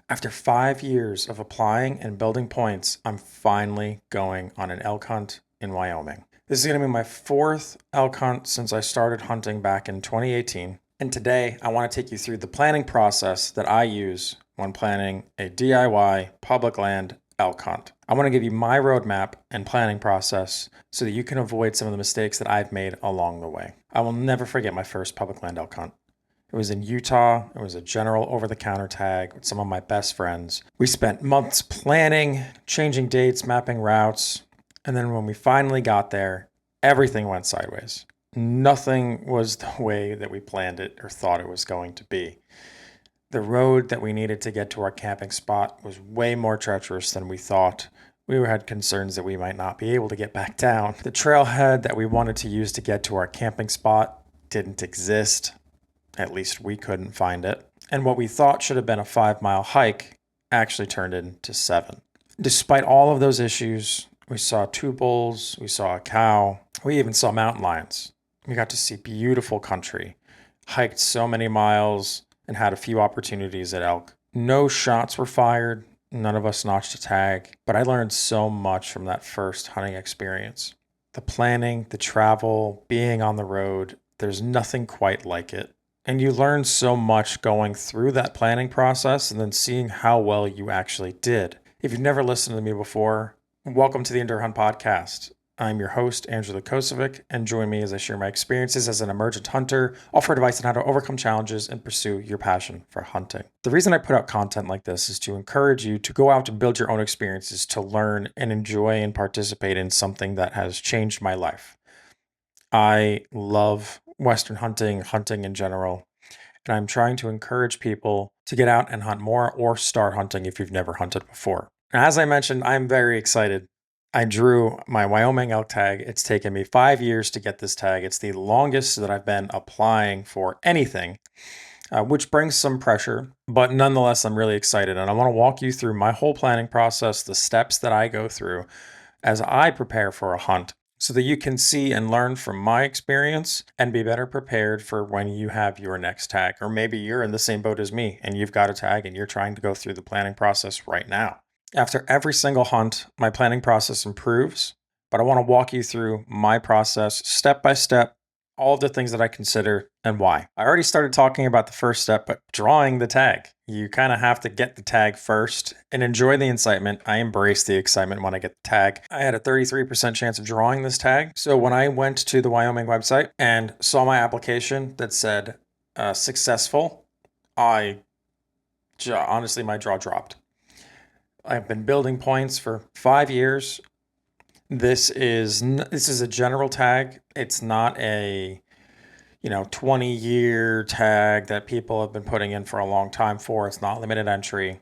After 5 years of applying and building points, I'm finally going on an elk hunt in Wyoming. This is going to be my fourth elk hunt since I started hunting back in 2018. And today I want to take you through the planning process that I use when planning a DIY public land elk hunt. I want to give you my roadmap and planning process so that you can avoid some of the mistakes that I've made along the way. I will never forget my first public land elk hunt. It was in Utah. It was a general over-the-counter tag with some of my best friends. We spent months planning, changing dates, mapping routes, and then when we finally got there, everything went sideways. Nothing was the way that we planned it or thought it was going to be. The road that we needed to get to our camping spot was way more treacherous than we thought. We had concerns that we might not be able to get back down. The trailhead that we wanted to use to get to our camping spot didn't exist. At least we couldn't find it. And what we thought should have been a 5-mile hike actually turned into 7. Despite all of those issues, we saw 2 bulls, we saw a cow, we even saw mountain lions. We got to see beautiful country, hiked so many miles, and had a few opportunities at elk. No shots were fired, none of us notched a tag, but I learned so much from that first hunting experience. The planning, the travel, being on the road, there's nothing quite like it. And you learn so much going through that planning process and then seeing how well you actually did. If you've never listened to me before, welcome to the EndurHunt podcast. I'm your host, Angela Kosovic, and join me as I share my experiences as an emergent hunter, offer advice on how to overcome challenges, and pursue your passion for hunting. The reason I put out content like this is to encourage you to go out and build your own experiences, to learn and enjoy and participate in something that has changed my life. I love Western hunting in general, and I'm trying to encourage people to get out and hunt more or start hunting if you've never hunted before. As I mentioned, I'm very excited. I drew my Wyoming elk tag. It's taken me 5 years to get this tag. It's the longest that I've been applying for anything, which brings some pressure, but nonetheless, I'm really excited. And I want to walk you through my whole planning process, the steps that I go through as I prepare for a hunt, so that you can see and learn from my experience and be better prepared for when you have your next tag. Or maybe you're in the same boat as me and you've got a tag and you're trying to go through the planning process right now. After every single hunt, my planning process improves, but I want to walk you through my process step by step, all of the things that I consider and why. I already started talking about the first step, but drawing the tag. You kind of have to get the tag first and enjoy the excitement. I embrace the excitement when I get the tag. I had a 33% chance of drawing this tag. So when I went to the Wyoming website and saw my application that said successful, honestly, my jaw dropped. I've been building points for 5 years. This is a general tag. It's not a 20-year tag that people have been putting in for a long time for. It's not limited entry.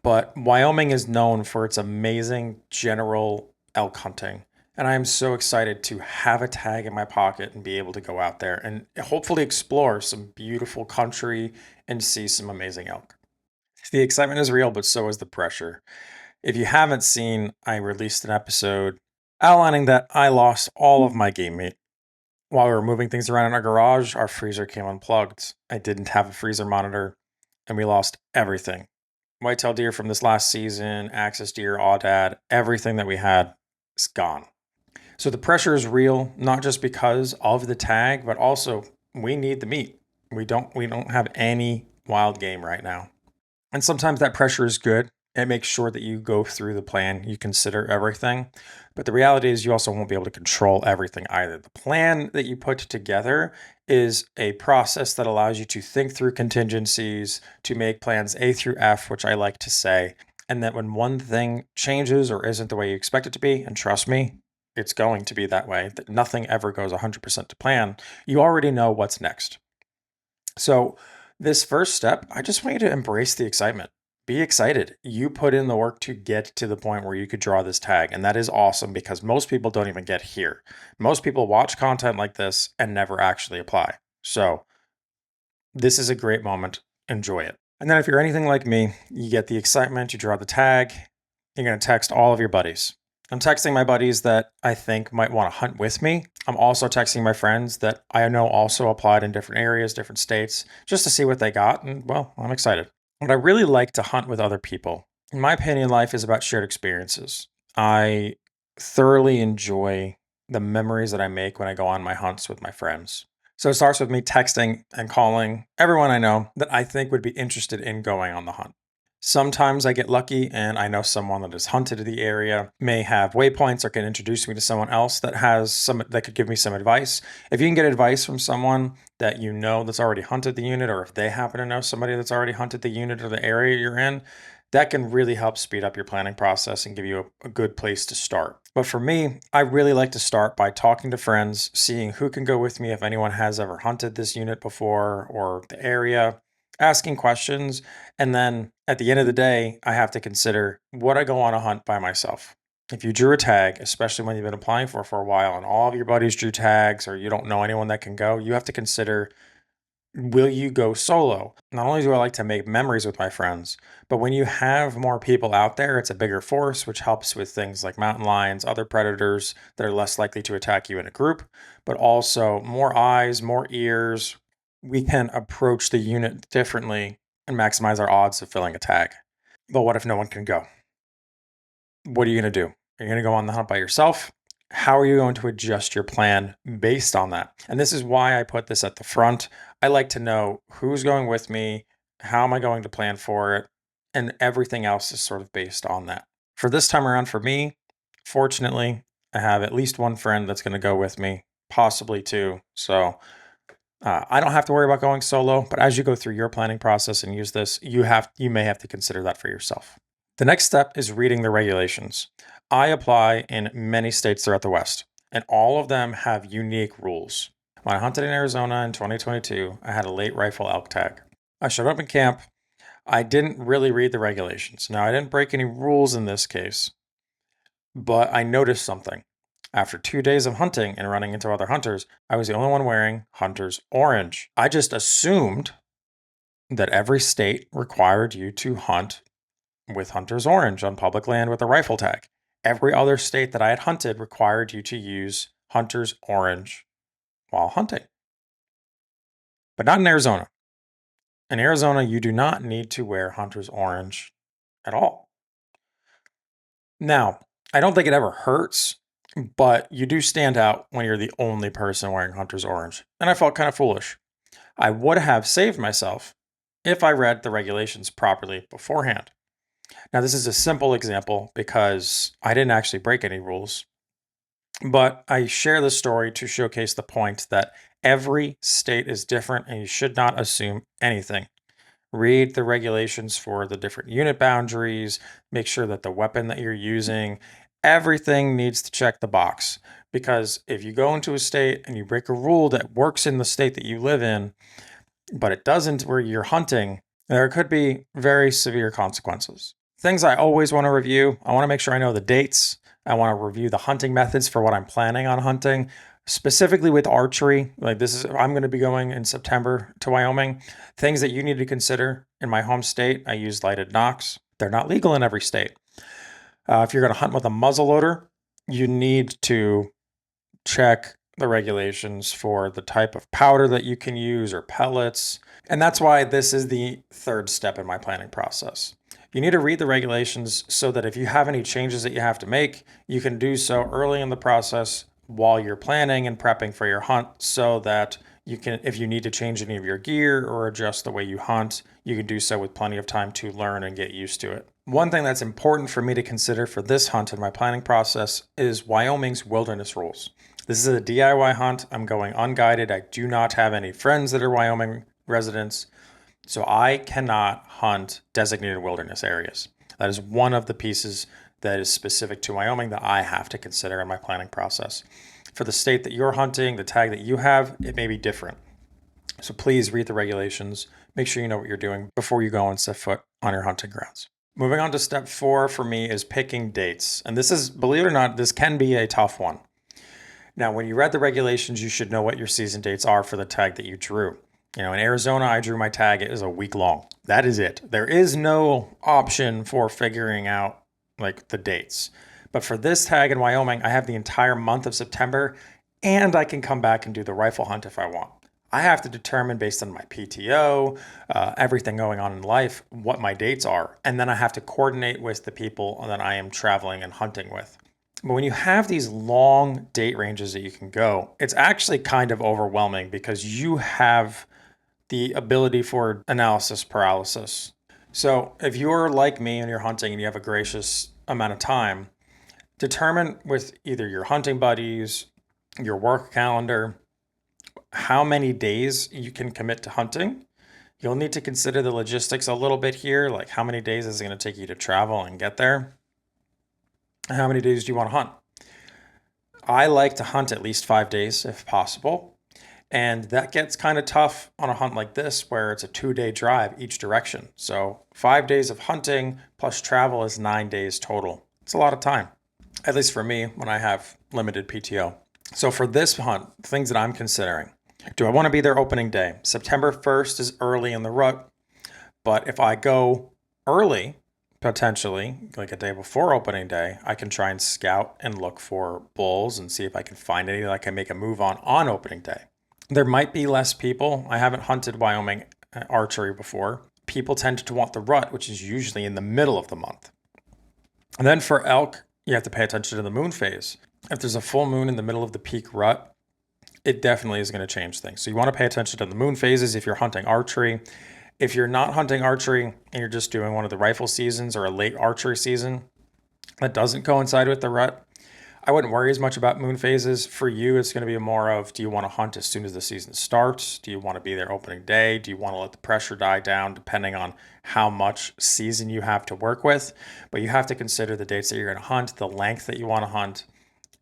But Wyoming is known for its amazing general elk hunting. And I am so excited to have a tag in my pocket and be able to go out there and hopefully explore some beautiful country and see some amazing elk. The excitement is real, but so is the pressure. If you haven't seen, I released an episode outlining that I lost all of my game meat. While we were moving things around in our garage, our freezer came unplugged. I didn't have a freezer monitor, and we lost everything. Whitetail deer from this last season, axis deer, aoudad, everything that we had is gone. So the pressure is real, not just because of the tag, but also we need the meat. We don't have any wild game right now. And sometimes that pressure is good. It makes sure that you go through the plan, you consider everything. But the reality is you also won't be able to control everything either. The plan that you put together is a process that allows you to think through contingencies, to make plans A through F, which I like to say, and that when one thing changes or isn't the way you expect it to be, and trust me, it's going to be that way, that nothing ever goes 100% to plan, you already know what's next. So this first step, I just want you to embrace the excitement. Be excited. You put in the work to get to the point where you could draw this tag. And that is awesome because most people don't even get here. Most people watch content like this and never actually apply. So this is a great moment. Enjoy it. And then if you're anything like me, you get the excitement, you draw the tag, you're going to text all of your buddies. I'm texting my buddies that I think might want to hunt with me. I'm also texting my friends that I know also applied in different areas, different states, just to see what they got. And well, I'm excited. But I really like to hunt with other people. In my opinion, life is about shared experiences. I thoroughly enjoy the memories that I make when I go on my hunts with my friends. So it starts with me texting and calling everyone I know that I think would be interested in going on the hunt. Sometimes I get lucky and I know someone that has hunted the area, may have waypoints, or can introduce me to someone else that has some that could give me some advice. If you can get advice from someone that you know that's already hunted the unit, or if they happen to know somebody that's already hunted the unit or the area you're in, that can really help speed up your planning process and give you a good place to start. But for me, I really like to start by talking to friends, seeing who can go with me if anyone has ever hunted this unit before or the area, asking questions. And then at the end of the day, I have to consider, would I go on a hunt by myself? If you drew a tag, especially when you've been applying for a while and all of your buddies drew tags or you don't know anyone that can go, you have to consider, will you go solo? Not only do I like to make memories with my friends, but when you have more people out there, it's a bigger force, which helps with things like mountain lions, other predators that are less likely to attack you in a group, but also more eyes, more ears. We can approach the unit differently and maximize our odds of filling a tag. But what if no one can go? What are you going to do? Are you going to go on the hunt by yourself? How are you going to adjust your plan based on that? And this is why I put this at the front. I like to know who's going with me, how am I going to plan for it, and everything else is sort of based on that. For this time around, for me, fortunately, I have at least one friend that's going to go with me, possibly two. So I don't have to worry about going solo, but as you go through your planning process and use this, you may have to consider that for yourself. The next step is reading the regulations. I apply in many states throughout the West, and all of them have unique rules. When I hunted in Arizona in 2022, I had a late rifle elk tag. I showed up in camp. I didn't really read the regulations. Now, I didn't break any rules in this case, but I noticed something. After 2 days of hunting and running into other hunters, I was the only one wearing hunter's orange. I just assumed that every state required you to hunt with hunter's orange on public land with a rifle tag. Every other state that I had hunted required you to use hunter's orange while hunting, but not in Arizona. In Arizona, you do not need to wear hunter's orange at all. Now, I don't think it ever hurts, but you do stand out when you're the only person wearing hunter's orange. And I felt kind of foolish. I would have saved myself if I read the regulations properly beforehand. Now, this is a simple example because I didn't actually break any rules, but I share this story to showcase the point that every state is different and you should not assume anything. Read the regulations for the different unit boundaries, make sure that the weapon that you're using, everything needs to check the box. Because if you go into a state and you break a rule that works in the state that you live in, but it doesn't where you're hunting, there could be very severe consequences. Things I always want to review. I want to make sure I know the dates. I want to review the hunting methods for what I'm planning on hunting, specifically with archery. I'm going to be going in September to Wyoming. Things that you need to consider in my home state, I use lighted nocks. They're not legal in every state. If you're going to hunt with a muzzleloader, you need to check the regulations for the type of powder that you can use or pellets. And that's why this is the third step in my planning process. You need to read the regulations so that if you have any changes that you have to make, you can do so early in the process while you're planning and prepping for your hunt so that you can, if you need to change any of your gear or adjust the way you hunt, you can do so with plenty of time to learn and get used to it. One thing that's important for me to consider for this hunt in my planning process is Wyoming's wilderness rules. This is a DIY hunt. I'm going unguided. I do not have any friends that are Wyoming residents, so I cannot hunt designated wilderness areas. That is one of the pieces that is specific to Wyoming that I have to consider in my planning process. For the state that you're hunting, the tag that you have, it may be different. So please read the regulations. Make sure you know what you're doing before you go and set foot on your hunting grounds. Moving on to step 4 for me is picking dates. And this is, believe it or not, this can be a tough one. Now, when you read the regulations, you should know what your season dates are for the tag that you drew. In Arizona, I drew my tag. It is a week long. That is it. There is no option for figuring out the dates. But for this tag in Wyoming, I have the entire month of September, and I can come back and do the rifle hunt if I want. I have to determine based on my PTO, everything going on in life, what my dates are. And then I have to coordinate with the people that I am traveling and hunting with. But when you have these long date ranges that you can go, it's actually kind of overwhelming because you have the ability for analysis paralysis. So if you're like me and you're hunting and you have a gracious amount of time, determine with either your hunting buddies, your work calendar, how many days you can commit to hunting. You'll need to consider the logistics a little bit here, like how many days is it going to take you to travel and get there? How many days do you want to hunt? I like to hunt at least 5 days if possible. And that gets kind of tough on a hunt like this where it's a 2-day drive each direction. So 5 days of hunting plus travel is 9 days total. It's a lot of time, at least for me when I have limited PTO. So for this hunt, things that I'm considering, do I want to be there opening day? September 1st is early in the rut, but if I go early, potentially like a day before opening day, I can try and scout and look for bulls and see if I can find any that I can make a move on opening day. There might be less people. I haven't hunted Wyoming archery before. People tend to want the rut, which is usually in the middle of the month. And then for elk, you have to pay attention to the moon phase. If there's a full moon in the middle of the peak rut, it definitely is going to change things. So you want to pay attention to the moon phases if you're hunting archery. If you're not hunting archery and you're just doing one of the rifle seasons or a late archery season that doesn't coincide with the rut, I wouldn't worry as much about moon phases. For you, it's going to be more of, do you want to hunt as soon as the season starts? Do you want to be there opening day? Do you want to let the pressure die down depending on how much season you have to work with? But you have to consider the dates that you're going to hunt, the length that you want to hunt,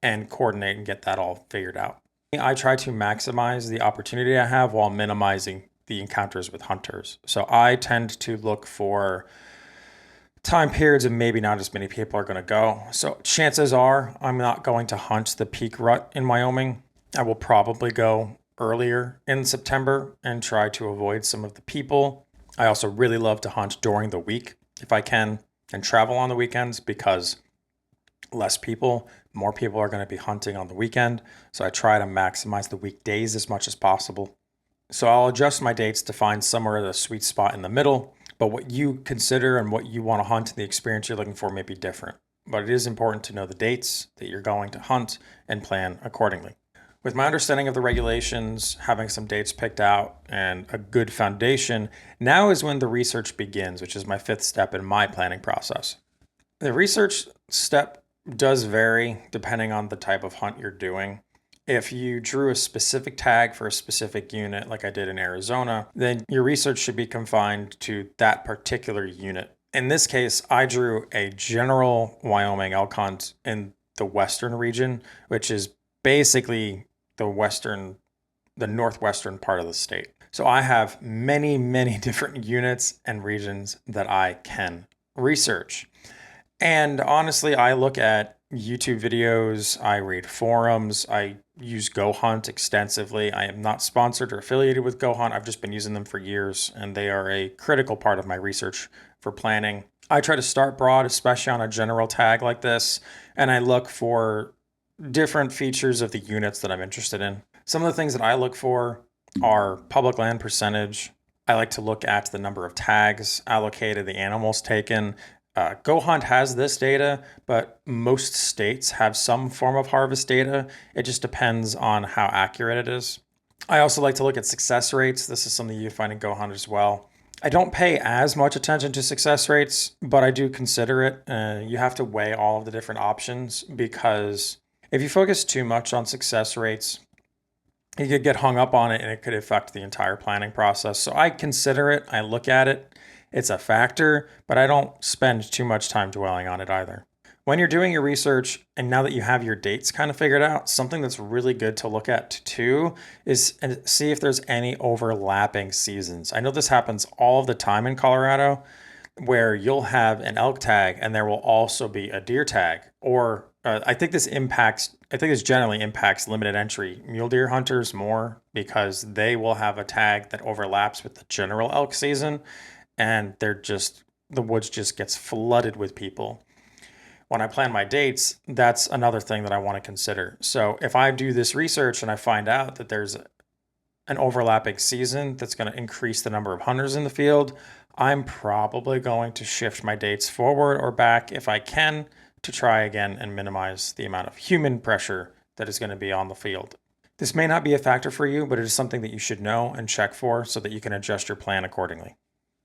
and coordinate and get that all figured out. I try to maximize the opportunity I have while minimizing the encounters with hunters. So I tend to look for time periods and maybe not as many people are going to go. So chances are I'm not going to hunt the peak rut in Wyoming. I will probably go earlier in September and try to avoid some of the people. I also really love to hunt during the week if I can and travel on the weekends because less people, more people are going to be hunting on the weekend. So I try to maximize the weekdays as much as possible. So I'll adjust my dates to find somewhere the sweet spot in the middle. But what you consider and what you want to hunt, the experience you're looking for may be different. But it is important to know the dates that you're going to hunt and plan accordingly. With my understanding of the regulations, having some dates picked out, and a good foundation, now is when the research begins, which is my 5th step in my planning process. The research step does vary depending on the type of hunt you're doing. If you drew a specific tag for a specific unit, like I did in Arizona, then your research should be confined to that particular unit. In this case, I drew a general Wyoming elk hunt in the western region, which is basically the northwestern part of the state. So I have many, many different units and regions that I can research. And honestly, I look at YouTube videos, I read forums, I use GoHunt extensively. I am not sponsored or affiliated with GoHunt. I've just been using them for years, and they are a critical part of my research for planning. I try to start broad, especially on a general tag like this, and I look for different features of the units that I'm interested in. Some of the things that I look for are public land percentage. I like to look at the number of tags allocated, the animals taken. GoHunt has this data, but most states have some form of harvest data. It just depends on how accurate it is. I also like to look at success rates. This is something you find in GoHunt as well. I don't pay as much attention to success rates, but I do consider it. You have to weigh all of the different options because if you focus too much on success rates, you could get hung up on it and it could affect the entire planning process. So I consider it, I look at it. It's a factor, but I don't spend too much time dwelling on it either. When you're doing your research, and now that you have your dates kind of figured out, something that's really good to look at too is see if there's any overlapping seasons. I know this happens all the time in Colorado, where you'll have an elk tag and there will also be a deer tag. Or I think this generally impacts limited entry mule deer hunters more because they will have a tag that overlaps with the general elk season. And the woods just gets flooded with people. When I plan my dates, that's another thing that I want to consider. So if I do this research and I find out that there's an overlapping season that's going to increase the number of hunters in the field, I'm probably going to shift my dates forward or back if I can to try again and minimize the amount of human pressure that is going to be on the field. This may not be a factor for you, but it is something that you should know and check for so that you can adjust your plan accordingly.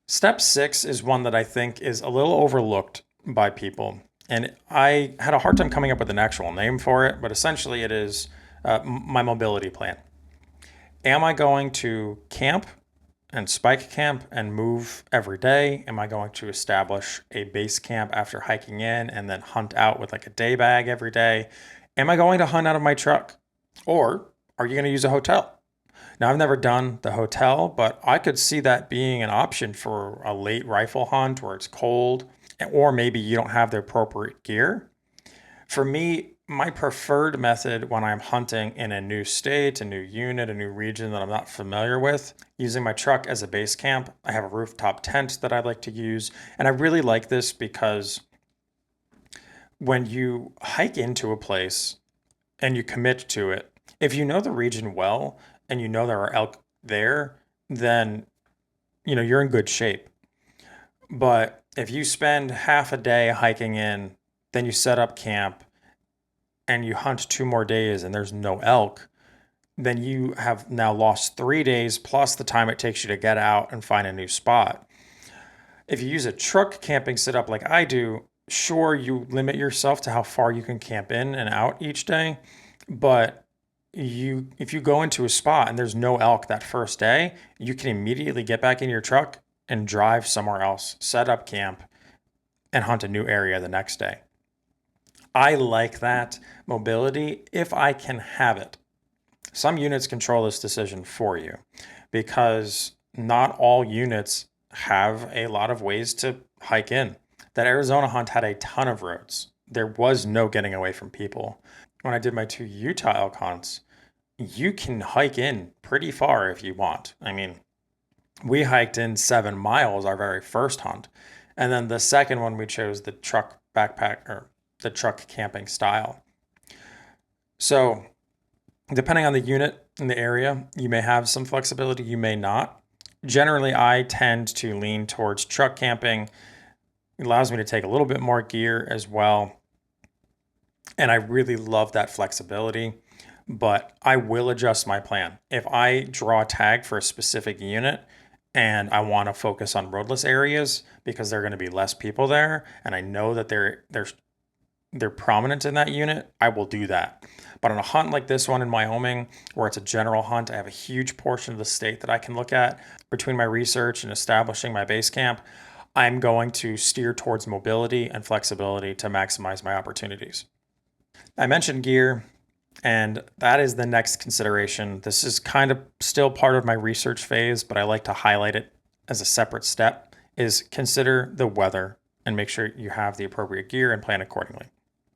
Step 6 is one that I think is a little overlooked by people. And I had a hard time coming up with an actual name for it, but essentially it is my mobility plan. Am I going to camp and spike camp and move every day? Am I going to establish a base camp after hiking in and then hunt out with like a day bag every day? Am I going to hunt out of my truck? Or are you going to use a hotel? Now, I've never done the hotel, but I could see that being an option for a late rifle hunt where it's cold, or maybe you don't have the appropriate gear. For me, my preferred method when I'm hunting in a new state, a new unit, a new region that I'm not familiar with, using my truck as a base camp. I have a rooftop tent that I like to use, and I really like this because when you hike into a place and you commit to it, if you know the region well and you know there are elk there, then you're in good shape. But if you spend half a day hiking in, then you set up camp and you hunt 2 more days and there's no elk, then you have now lost 3 days plus the time it takes you to get out and find a new spot. If you use a truck camping setup like I do, sure, you limit yourself to how far you can camp in and out each day, but if you go into a spot and there's no elk that first day, you can immediately get back in your truck and drive somewhere else, set up camp, and hunt a new area the next day. I like that mobility if I can have it. Some units control this decision for you because not all units have a lot of ways to hike in. That Arizona hunt had a ton of roads. There was no getting away from people. When I did my 2 Utah elk hunts, you can hike in pretty far if you want. I mean, we hiked in 7 miles our very first hunt. And then the second one, we chose the truck backpack or the truck camping style. So depending on the unit in the area, you may have some flexibility, you may not. Generally, I tend to lean towards truck camping. It allows me to take a little bit more gear as well. And I really love that flexibility, but I will adjust my plan. If I draw a tag for a specific unit and I want to focus on roadless areas because there are going to be less people there, and I know that they're prominent in that unit, I will do that. But on a hunt like this one in Wyoming, where it's a general hunt, I have a huge portion of the state that I can look at between my research and establishing my base camp. I'm going to steer towards mobility and flexibility to maximize my opportunities. I mentioned gear, and that is the next consideration. This is kind of still part of my research phase, but I like to highlight it as a separate step, is consider the weather and make sure you have the appropriate gear and plan accordingly.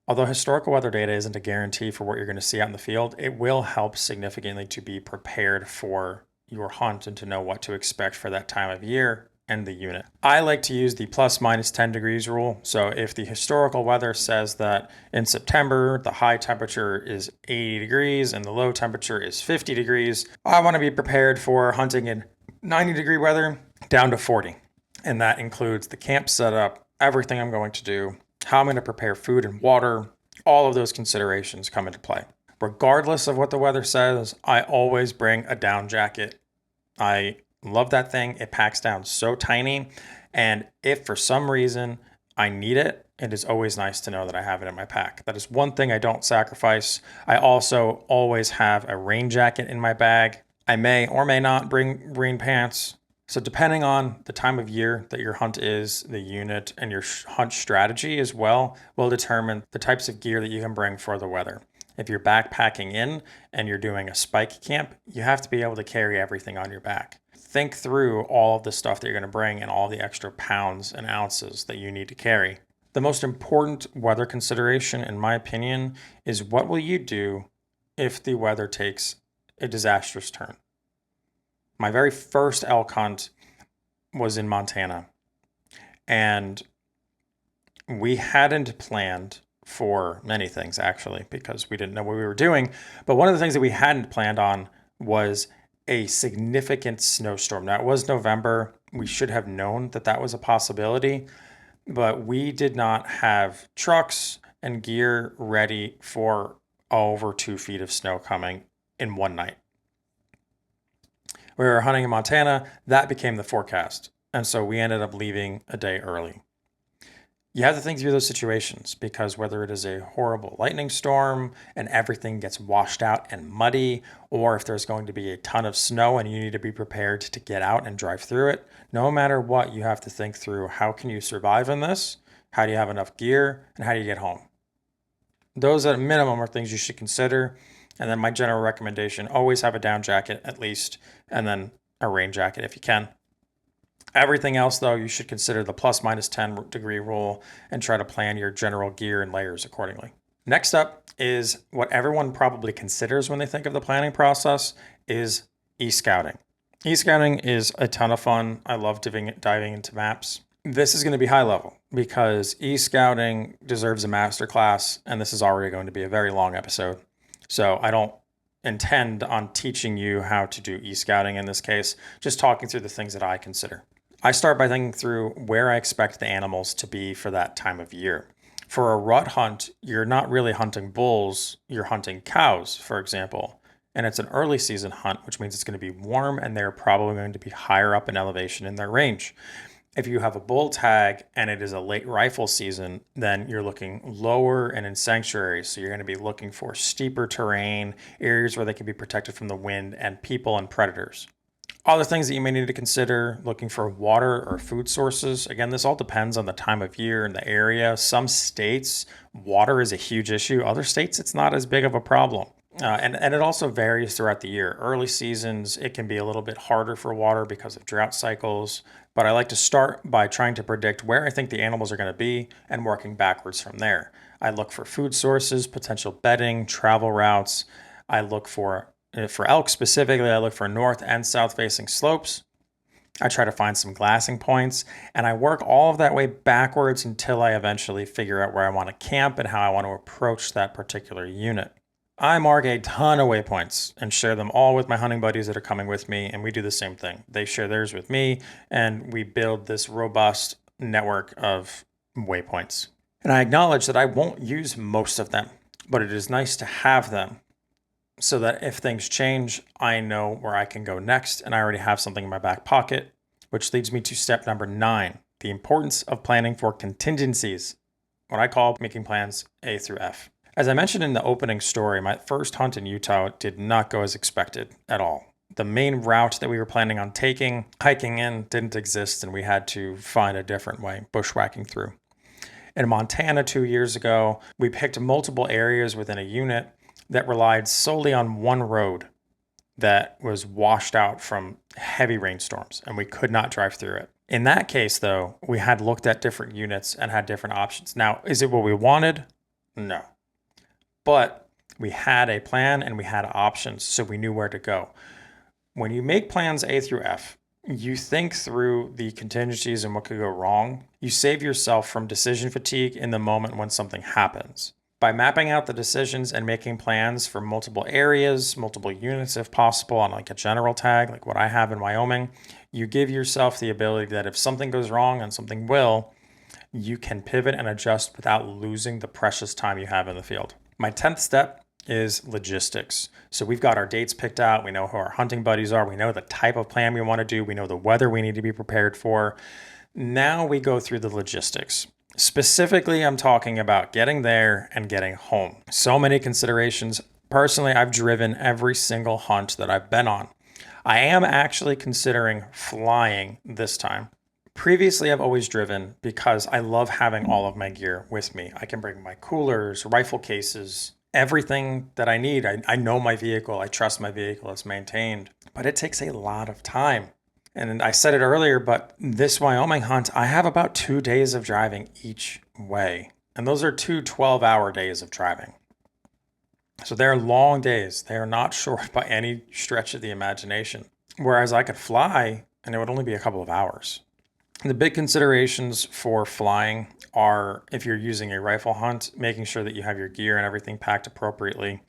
Although historical weather data isn't a guarantee for what you're going to see out in the field, it will help significantly to be prepared for your hunt and to know what to expect for that time of year and the unit. I like to use the plus minus 10 degrees rule. So if the historical weather says that in September, the high temperature is 80 degrees and the low temperature is 50 degrees, I want to be prepared for hunting in 90-degree weather down to 40. And that includes the camp setup, everything I'm going to do, how I'm going to prepare food and water. All of those considerations come into play. Regardless of what the weather says, I always bring a down jacket. I love that thing. It packs down so tiny. And if for some reason I need it, it is always nice to know that I have it in my pack. That is one thing I don't sacrifice. I also always have a rain jacket in my bag. I may or may not bring rain pants. So depending on the time of year that your hunt is, the unit, and your hunt strategy as well, will determine the types of gear that you can bring for the weather. If you're backpacking in and you're doing a spike camp, you have to be able to carry everything on your back. Think through all of the stuff that you're going to bring and all the extra pounds and ounces that you need to carry. The most important weather consideration, in my opinion, is what will you do if the weather takes a disastrous turn? My very first elk hunt was in Montana, and we hadn't planned for many things, actually, because we didn't know what we were doing. But one of the things that we hadn't planned on was a significant snowstorm. Now, it was November. We should have known that that was a possibility, but we did not have trucks and gear ready for over 2 feet of snow coming in one night. We were hunting in Montana. That became the forecast. And so we ended up leaving a day early. You have to think through those situations, because whether it is a horrible lightning storm and everything gets washed out and muddy, or if there's going to be a ton of snow and you need to be prepared to get out and drive through it, no matter what, you have to think through, how can you survive in this? How do you have enough gear? And how do you get home? Those at a minimum are things you should consider. And then my general recommendation, always have a down jacket at least, and then a rain jacket if you can. Everything else, though, you should consider the plus minus 10 degree rule and try to plan your general gear and layers accordingly. Next up is what everyone probably considers when they think of the planning process is e-scouting. E-scouting is a ton of fun. I love diving into maps. This is going to be high level because e-scouting deserves a masterclass, and this is already going to be a very long episode. So I don't intend on teaching you how to do e-scouting in this case, just talking through the things that I consider. I start by thinking through where I expect the animals to be for that time of year. For a rut hunt, you're not really hunting bulls, you're hunting cows, for example. And it's an early season hunt, which means it's going to be warm and they're probably going to be higher up in elevation in their range. If you have a bull tag and it is a late rifle season, then you're looking lower and in sanctuaries. So you're going to be looking for steeper terrain, areas where they can be protected from the wind and people and predators. Other things that you may need to consider, looking for water or food sources. Again, this all depends on the time of year and the area. Some states, water is a huge issue. Other states, it's not as big of a problem. And it also varies throughout the year. Early seasons, it can be a little bit harder for water because of drought cycles. But I like to start by trying to predict where I think the animals are going to be and working backwards from there. I look for food sources, potential bedding, travel routes. I look for elk specifically, I look for north and south facing slopes. I try to find some glassing points, and I work all of that way backwards until I eventually figure out where I want to camp and how I want to approach that particular unit. I mark a ton of waypoints and share them all with my hunting buddies that are coming with me, and we do the same thing. They share theirs with me, and we build this robust network of waypoints. And I acknowledge that I won't use most of them, but it is nice to have them so that if things change, I know where I can go next, and I already have something in my back pocket, which leads me to step number 9, the importance of planning for contingencies, what I call making plans A through F. As I mentioned in the opening story, my first hunt in Utah did not go as expected at all. The main route that we were planning on hiking in, didn't exist, and we had to find a different way, bushwhacking through. In Montana 2 years ago, we picked multiple areas within a unit that relied solely on one road that was washed out from heavy rainstorms, and we could not drive through it. In that case, though, we had looked at different units and had different options. Now, is it what we wanted? No. But we had a plan and we had options, so we knew where to go. When you make plans A through F, you think through the contingencies and what could go wrong. You save yourself from decision fatigue in the moment when something happens. By mapping out the decisions and making plans for multiple areas, multiple units if possible, on like a general tag, like what I have in Wyoming, you give yourself the ability that if something goes wrong, and something will, you can pivot and adjust without losing the precious time you have in the field. My 10th step is logistics. So we've got our dates picked out. We know who our hunting buddies are. We know the type of plan we want to do. We know the weather we need to be prepared for. Now we go through the logistics. Specifically, I'm talking about getting there and getting home. So many considerations. Personally, I've driven every single hunt that I've been on. I am actually considering flying this time. Previously, I've always driven because I love having all of my gear with me. I can bring my coolers, rifle cases, everything that I need. I know my vehicle. I trust my vehicle is maintained, but it takes a lot of time. And I said it earlier, but this Wyoming hunt, I have about 2 days of driving each way. And those are 2 12-hour days of driving. So they're long days. They are not short by any stretch of the imagination. Whereas I could fly and it would only be a couple of hours. The big considerations for flying are, if you're using a rifle hunt, making sure that you have your gear and everything packed appropriately.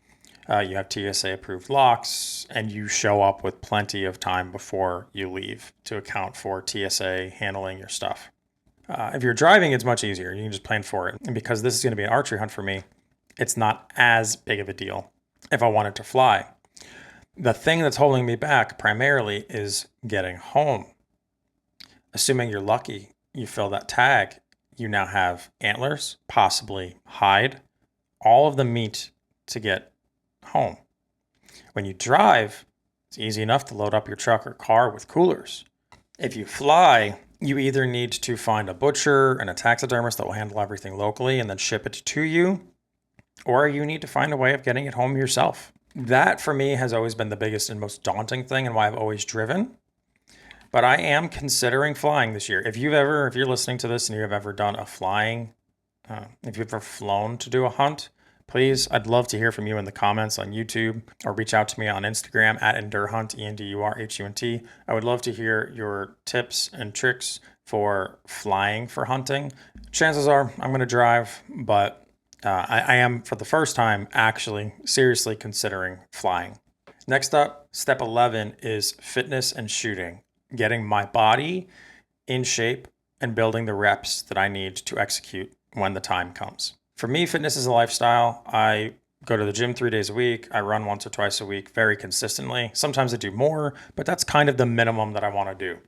You have TSA approved locks, and you show up with plenty of time before you leave to account for TSA handling your stuff. If you're driving, it's much easier. You can just plan for it. And because this is going to be an archery hunt for me, it's not as big of a deal if I wanted to fly. The thing that's holding me back primarily is getting home. Assuming you're lucky, you fill that tag, you now have antlers, possibly hide, all of the meat to get home. When you drive, it's easy enough to load up your truck or car with coolers. If you fly, you either need to find a butcher and a taxidermist that will handle everything locally and then ship it to you, or you need to find a way of getting it home yourself. That for me has always been the biggest and most daunting thing and why I've always driven. But I am considering flying this year. If you're listening to this and you have ever done a flying, if you've ever flown to do a hunt, please, I'd love to hear from you in the comments on YouTube or reach out to me on Instagram at EndurHunt, EndurHunt. I would love to hear your tips and tricks for flying for hunting. Chances are I'm going to drive, but I am, for the first time, actually seriously considering flying. Next up, step 11 is fitness and shooting. Getting my body in shape and building the reps that I need to execute when the time comes. For me, fitness is a lifestyle. I go to the gym 3 days a week. I run once or twice a week very consistently. Sometimes I do more, but that's kind of the minimum that I want to do.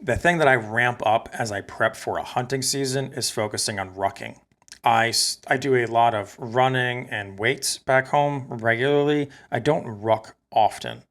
The thing that I ramp up as I prep for a hunting season is focusing on rucking. I do a lot of running and weights back home regularly. I don't ruck often.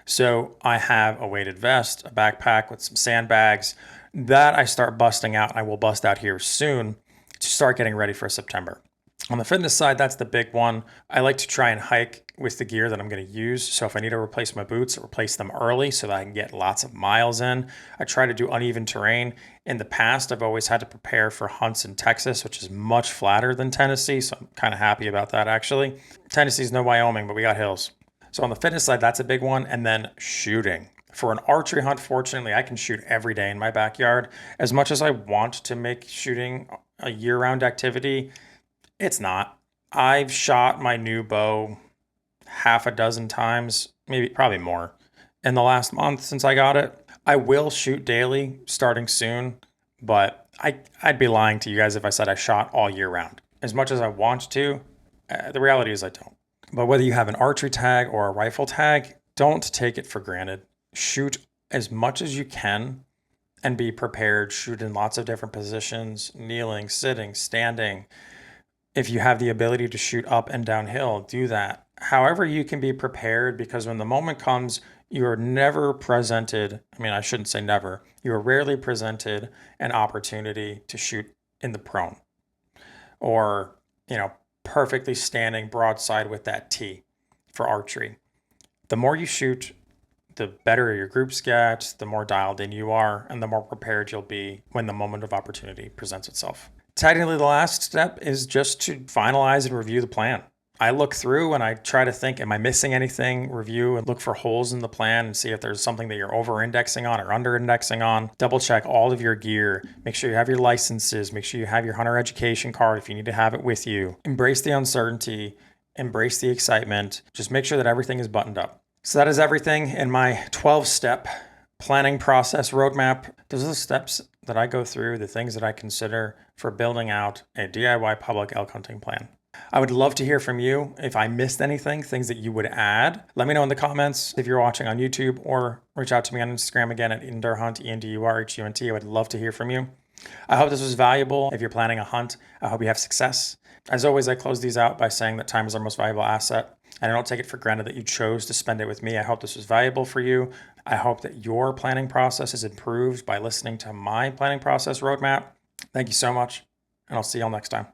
So I have a weighted vest, a backpack with some sandbags that I start busting out. I will bust out here soon to start getting ready for September. On the fitness side, that's the big one. I like to try and hike with the gear that I'm going to use. So if I need to replace my boots, replace them early so that I can get lots of miles in. I try to do uneven terrain. In the past, I've always had to prepare for hunts in Texas, which is much flatter than Tennessee. So I'm kind of happy about that, actually. Tennessee's no Wyoming, but we got hills. So on the fitness side, that's a big one. And then shooting. For an archery hunt, fortunately, I can shoot every day in my backyard. As much as I want to make shooting a year-round activity, it's not. I've shot my new bow half a dozen times, probably more, in the last month since I got it. I will shoot daily starting soon, but I'd be lying to you guys if I said I shot all year round. As much as I want to, the reality is I don't. But whether you have an archery tag or a rifle tag, don't take it for granted. Shoot as much as you can and be prepared. Shoot in lots of different positions, kneeling, sitting, standing. If you have the ability to shoot up and downhill, do that. However, you can be prepared, because when the moment comes, you're never presented. I shouldn't say never. You're rarely presented an opportunity to shoot in the prone or, perfectly standing broadside with that T for archery. The more you shoot, the better your groups get, the more dialed in you are, and the more prepared you'll be when the moment of opportunity presents itself. Technically, the last step is just to finalize and review the plan. I look through and I try to think, am I missing anything? Review and look for holes in the plan and see if there's something that you're over-indexing on or under-indexing on. Double check all of your gear. Make sure you have your licenses. Make sure you have your hunter education card if you need to have it with you. Embrace the uncertainty. Embrace the excitement. Just make sure that everything is buttoned up. So that is everything in my 12-step planning process roadmap. Those are the steps that I go through, the things that I consider for building out a DIY public elk hunting plan. I would love to hear from you. If I missed anything, things that you would add, let me know in the comments. If you're watching on YouTube, or reach out to me on Instagram again at EndurHunt, EndurHunt. I would love to hear from you. I hope this was valuable. If you're planning a hunt, I hope you have success. As always, I close these out by saying that time is our most valuable asset, and I don't take it for granted that you chose to spend it with me. I hope this was valuable for you. I hope that your planning process is improved by listening to my planning process roadmap. Thank you so much, and I'll see y'all next time.